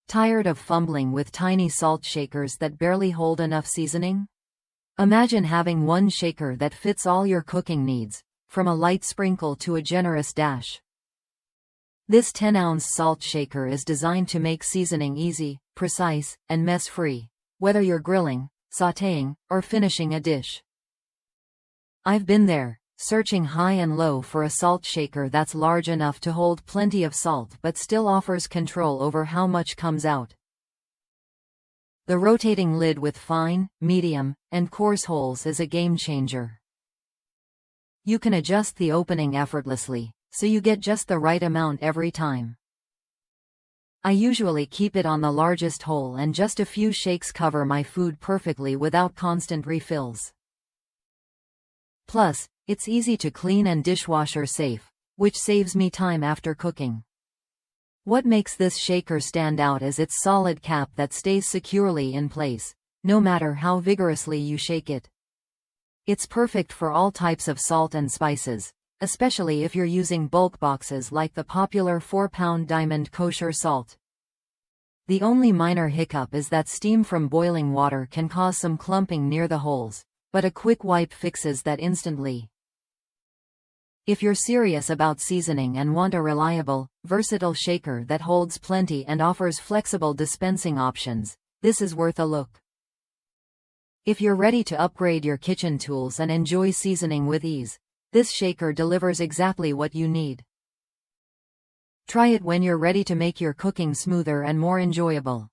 Tired of fumbling with tiny salt shakers that barely hold enough seasoning? Imagine having one shaker that fits all your cooking needs, from a light sprinkle to a generous dash. This 10-ounce salt shaker is designed to make seasoning easy, precise, and mess-free, whether you're grilling, sautéing, or finishing a dish. I've been there, searching high and low for a salt shaker that's large enough to hold plenty of salt but still offers control over how much comes out. The rotating lid with fine, medium, and coarse holes is a game changer. You can adjust the opening effortlessly, so you get just the right amount every time. I usually keep it on the largest hole, and just a few shakes cover my food perfectly without constant refills. Plus, it's easy to clean and dishwasher safe, which saves me time after cooking. What makes this shaker stand out is its solid cap that stays securely in place, no matter how vigorously you shake it. It's perfect for all types of salt and spices, especially if you're using bulk boxes like the popular 4-pound Diamond kosher salt. The only minor hiccup is that steam from boiling water can cause some clumping near the holes, but a quick wipe fixes that instantly. If you're serious about seasoning and want a reliable, versatile shaker that holds plenty and offers flexible dispensing options, this is worth a look. If you're ready to upgrade your kitchen tools and enjoy seasoning with ease, this shaker delivers exactly what you need. Try it when you're ready to make your cooking smoother and more enjoyable.